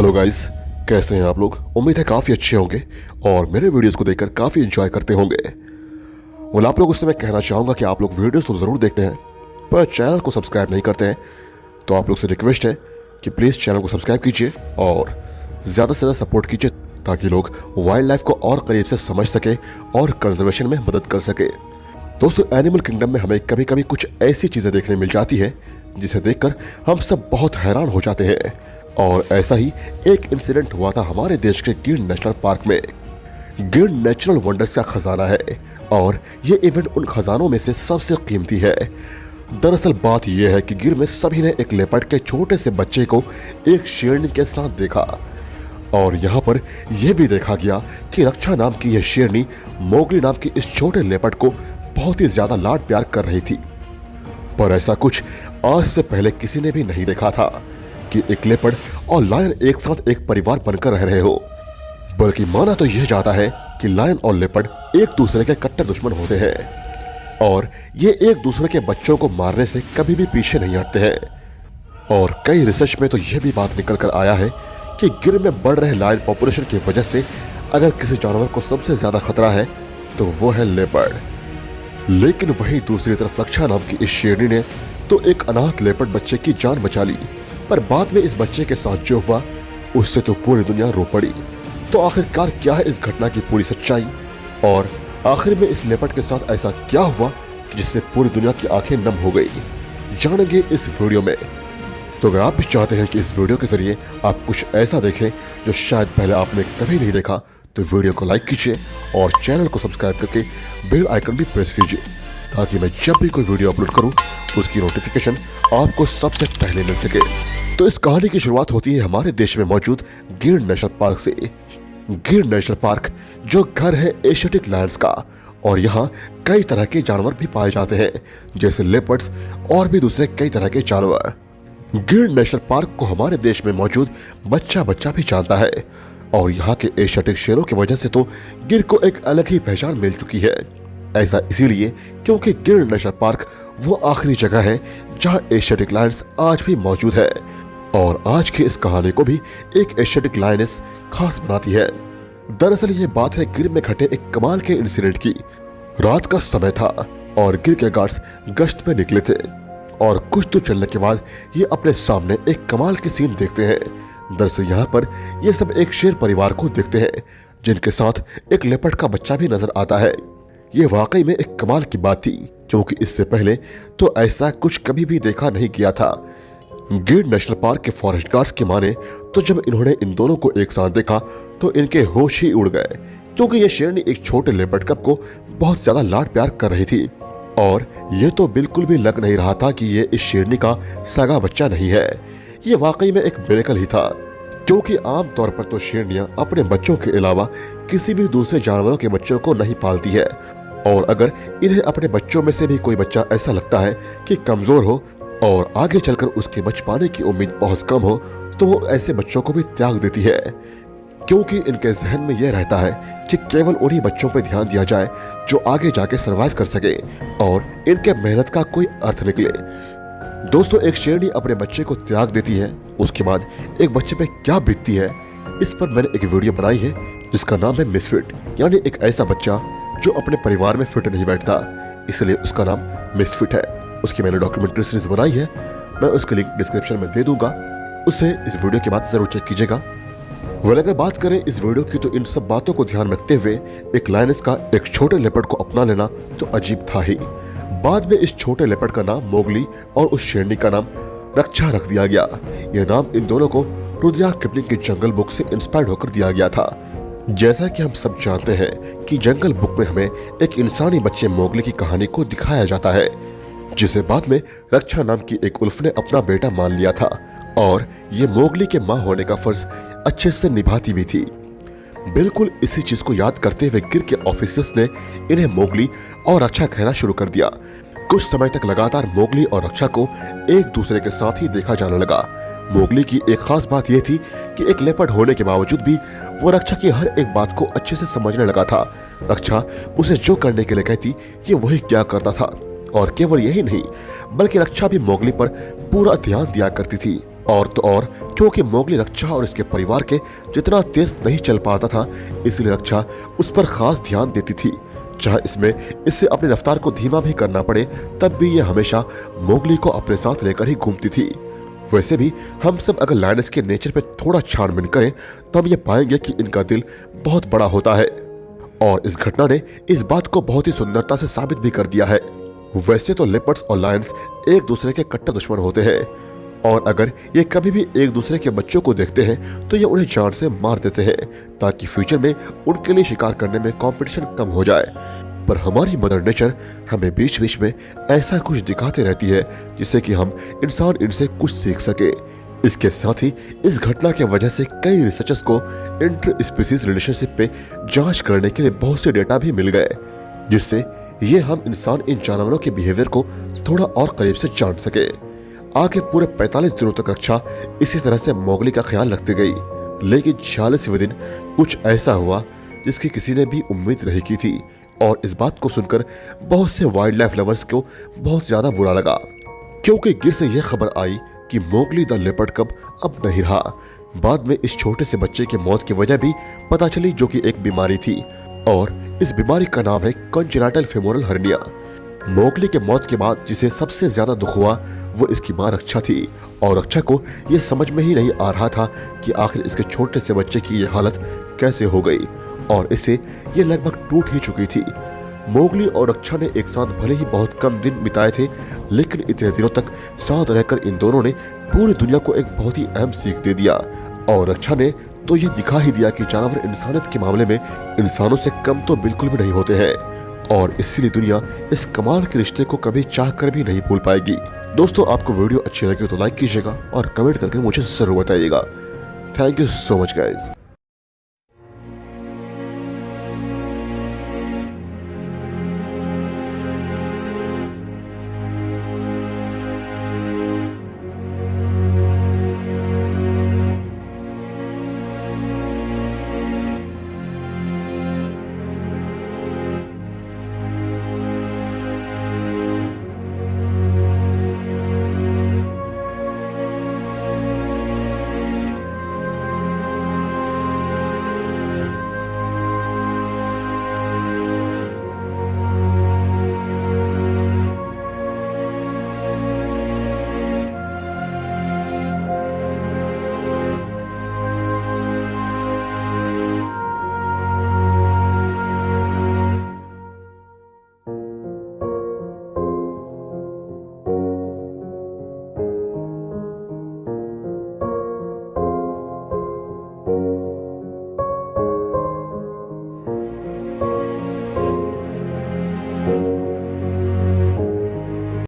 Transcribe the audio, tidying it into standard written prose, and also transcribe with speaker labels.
Speaker 1: Hello guys, कैसे हैं आप लोग। उम्मीद है काफ़ी अच्छे होंगे और मेरे वीडियोस को देखकर काफ़ी एंजॉय करते होंगे। आप लोगों से मैं कहना चाहूँगा कि आप लोग वीडियोस तो ज़रूर देखते हैं पर चैनल को सब्सक्राइब नहीं करते हैं, तो आप लोग से रिक्वेस्ट है कि प्लीज़ चैनल को सब्सक्राइब कीजिए और ज़्यादा से ज़्यादा सपोर्ट कीजिए ताकि लोग वाइल्ड लाइफ को और करीब से समझ सके और कंजर्वेशन में मदद कर सके। दोस्तों, एनिमल किंगडम में हमें कभी कभी कुछ ऐसी चीज़ें देखने मिल जाती है जिसे देखकर हम सब बहुत हैरान हो जाते हैं। और ऐसा ही एक इंसिडेंट हुआ था हमारे देश के गिर नेशनल पार्क में। गिर नेचुरल वंडर्स का खजाना है और ये इवेंट उन खजानों में से सबसे कीमती है। दरअसल बात यह है कि गिर में सभी ने एक लेपर्ड के छोटे से बच्चे को एक शेरनी के साथ देखा और यहाँ पर यह भी देखा गया कि रक्षा नाम की यह शेरनी मोगली नाम की इस छोटे लेपर्ड को बहुत ही ज्यादा लाड प्यार कर रही थी। पर ऐसा कुछ आज से पहले किसी ने भी नहीं देखा था कि एक लेपर्ड और लायन एक साथ एक परिवार बनकर रह रहे हो। बल्कि माना तो यह जाता है कि लायन और लेपर्ड एक दूसरे के कट्टर दुश्मन होते हैं और ये एक दूसरे के बच्चों को मारने से कभी भी पीछे नहीं हटते हैं। और कई रिसर्च में तो यह भी बात निकल कर आया है कि गिर में बढ़ रहे लायन पॉपुलेशन की वजह से अगर किसी जानवर को सबसे ज्यादा खतरा है तो वो है लेपर्ड। लेकिन वहीं दूसरी तरफ रक्षा नाम की इस शेरनी ने तो एक अनाथ लेपर्ड बच्चे की जान बचा ली, पर बाद में इस बच्चे के साथ जो हुआ उससे तो पूरी दुनिया रो पड़ी। तो आखिरकार क्या है इस घटना की पूरी सच्चाई और आखिर में इस लेपर्ड के साथ ऐसा क्या हुआ कि जिससे पूरी दुनिया की आंखें नम हो गई, जानेंगे इस वीडियो में। तो अगर आप भी चाहते हैं कि इस वीडियो के जरिए आप कुछ ऐसा देखें जो शायद पहले आपने कभी नहीं देखा, तो वीडियो को लाइक कीजिए और चैनल को सब्सक्राइब करके बेल आइकन भी प्रेस कीजिए ताकि मैं जब भी कोई वीडियो अपलोड करूं उसकी नोटिफिकेशन आपको सबसे पहले मिल सके। तो इस कहानी की शुरुआत होती है हमारे देश में मौजूद गिर नेशनल पार्क से। गिर नेशनल पार्क जो घर है एशियाटिक लायंस का, और यहाँ कई तरह के जानवर भी पाए जाते हैं जैसे लेपर्ड्स और भी दूसरे कई तरह के जानवर। गिर नेशनल पार्क को हमारे देश में मौजूद बच्चा बच्चा भी जानता है और यहाँ के एशियाटिक शेरों की वजह से तो गिर को एक अलग ही पहचान मिल चुकी है। ऐसा इसीलिए क्योंकि गिर नेशनल पार्क वो आखिरी जगह है जहाँ एशियाटिक लायंस आज भी मौजूद है और आज की इस कहानी को भी एक एशियाटिक लायनेस खास बनाती है। दरअसल ये बात है गिर में घटे एक कमाल के इंसिडेंट की। रात का समय था और गिर के गार्ड्स गश्त पे निकले थे और कुछ दूर चलने के बाद ये अपने सामने एक कमाल की सीन देखते हैं। दरअसल यहाँ पर ये सब एक शेर परिवार को देखते हैं जिनके साथ एक लेपर्ड का बच्चा भी नजर आता है। ये वाकई में एक कमाल की बात थी क्योंकि इससे पहले तो ऐसा कुछ कभी भी देखा नहीं गया था। गिर नेशनल पार्क के फॉरेस्ट गार्ड्स की माने तो जब इन्होंने इन दोनों को एक साथ देखा तो इनके होश ही उड़ गए क्योंकि ये शेरनी एक छोटे लेपर्ड कप को बहुत ज्यादा लाड प्यार कर रही थी और ये तो बिल्कुल भी लग नहीं रहा था कि ये इस शेरनी का सगा बच्चा नहीं है। ये वाकई में एक मिरेकल ही था क्योंकि आमतौर पर तो शेरनियां अपने बच्चों के अलावा किसी भी दूसरे जानवरों के बच्चों को नहीं पालती है और अगर इन्हें अपने बच्चों में से भी कोई बच्चा ऐसा लगता है कि कमजोर हो और आगे चलकर उसके बच पाने की उम्मीद बहुत कम हो तो वो ऐसे बच्चों को भी त्याग देती है क्योंकि इनके जहन में यह रहता है कि केवल उन्हीं बच्चों पर ध्यान दिया जाए जो आगे जाके सरवाइव कर सके और इनके मेहनत का कोई अर्थ निकले। दोस्तों, एक शेरनी अपने बच्चे को त्याग देती है, उसके बाद एक बच्चे पे क्या बीतती है इस पर मैंने एक वीडियो बनाई है जिसका नाम है मिसफिट, यानी एक ऐसा बच्चा जो अपने परिवार में फिट नहीं बैठता, इसलिए उसका नाम मिसफिट है। उसकी मैंने डॉक्यूमेंट्री सीरीज बनाई है, मैं उसकी लिंक डिस्क्रिप्शन में दे दूंगा, उसे इस वीडियो के बाद जरूर चेक कीजिएगा। अगर बात करें इस वीडियो की तो इन सब बातों को ध्यान रखते हुए एक लायनेस का एक छोटे लेपर्ड को अपना लेना तो अजीब था ही। बाद में इस छोटे लेपर्ड का नाम मोगली और उस शेरनी का नाम रक्षा रख दिया गया। यह नाम इन दोनों को रुद्रयार्ड किपलिंग की जंगल बुक से इंस्पायर्ड होकर दिया गया था। जैसा कि हम सब जानते हैं कि जंगल बुक में हमें एक इंसानी बच्चे मोगली की कहानी को दिखाया जाता है जिसे बाद में रक्षा नाम की एक उल्फ ने अपना बेटा मान लिया था और ये मोगली के मां होने का फर्ज अच्छे से निभाती भी थी। बिल्कुल इसी चीज को याद करते हुए गिर के ऑफिसर्स ने इन्हें मोगली और रक्षा कहना शुरू कर दिया। कुछ समय तक लगातार मोगली और रक्षा को एक दूसरे के साथ ही देखा जाने लगा। मोगली की एक खास बात यह थी कि एक लेपर्ड होने के बावजूद भी वो रक्षा की हर एक बात को अच्छे से समझने लगा था। रक्षा उसे जो करने के लिए कहती ये वही क्या करता था और केवल यही नहीं बल्कि रक्षा भी मोगली पर पूरा ध्यान दिया करती थी और तो और क्योंकि मोगली रक्षा और इसके परिवार के जितना तेज नहीं चल पाता था, इसलिए रक्षा उस पर खास ध्यान देती थी। चाहे इसमें इसे अपनी रफ्तार को धीमा भी करना पड़े, तब भी ये हमेशा मोगली को अपने साथ लेकर ही घूमती थी। वैसे भी हम सब अगर लायंस के नेचर पे थोड़ा छानबीन करें तो हम ये पाएंगे कि इनका दिल बहुत बड़ा होता है, और इस घटना ने इस बात को बहुत ही सुंदरता से साबित भी कर दिया है। वैसे तो लेपर्ड्स और लायंस एक दूसरे के कट्टर दुश्मन होते हैं, और अगर ये कभी भी एक दूसरे के बच्चों को देखते हैं तो ये उन्हें जान से मार देते हैं, ताकि फ्यूचर में उनके लिए शिकार करने में कंपटीशन कम हो जाए। पर हमारी मदर नेचर हमें बीच बीच में ऐसा कुछ दिखाते रहती है जिससे कि हम इंसान इनसे कुछ सीख सके। इसके साथ ही इस घटना के वजह से कई रिसर्चर्स को इंटर स्पीसीज रिलेशनशिप पे जांच करने के लिए बहुत से डेटा भी मिल गए, जिससे ये हम इंसान इन जानवरों के बिहेवियर को थोड़ा और करीब से जान सके। आगे पूरे 45 दिनों तक रक्षा इसी तरह से मोगली का ख्याल रखती गई, लेकिन 46वें दिन कुछ ऐसा हुआ जिसकी किसी ने भी उम्मीद नहीं की थी, और इस बात को सुनकर बहुत से वाइल्ड लाइफ लवर्स को बहुत ज्यादा बुरा लगा, क्योंकि गिर से यह खबर आई कि मोगली द लेपर्ड कब अब नहीं रहा। बाद में इस छोटे से बच्चे की मौत की वजह भी पता चली, जो कि एक बीमारी थी, और इस बीमारी का नाम है कॉन्जेनिटल फेमोरल हर्निया। मोगली के मौत के बाद जिसे सबसे ज्यादा दुख हुआ वो इसकी मां रक्षा थी, और रक्षा को यह समझ में ही नहीं आ रहा था कि आखिर इसके छोटे से बच्चे की यह हालत कैसे हो गई, और इसे ये लगभग टूट ही चुकी थी। मोगली और रक्षा ने एक साथ भले ही बहुत कम दिन बिताए थे, लेकिन इतने दिनों तक साथ रहकर इन दोनों ने पूरी दुनिया को एक बहुत ही अहम सीख दे दिया। और रक्षा ने तो ये दिखा ही दिया कि जानवर इंसानियत के मामले में इंसानों से कम तो बिल्कुल भी नहीं होते हैं, और इसीलिए दुनिया इस कमाल के रिश्ते को कभी चाह कर भी नहीं भूल पाएगी। दोस्तों, आपको वीडियो अच्छी लगी तो लाइक कीजिएगा और कमेंट करके मुझे जरूर बताइएगा। Thank you so much guys.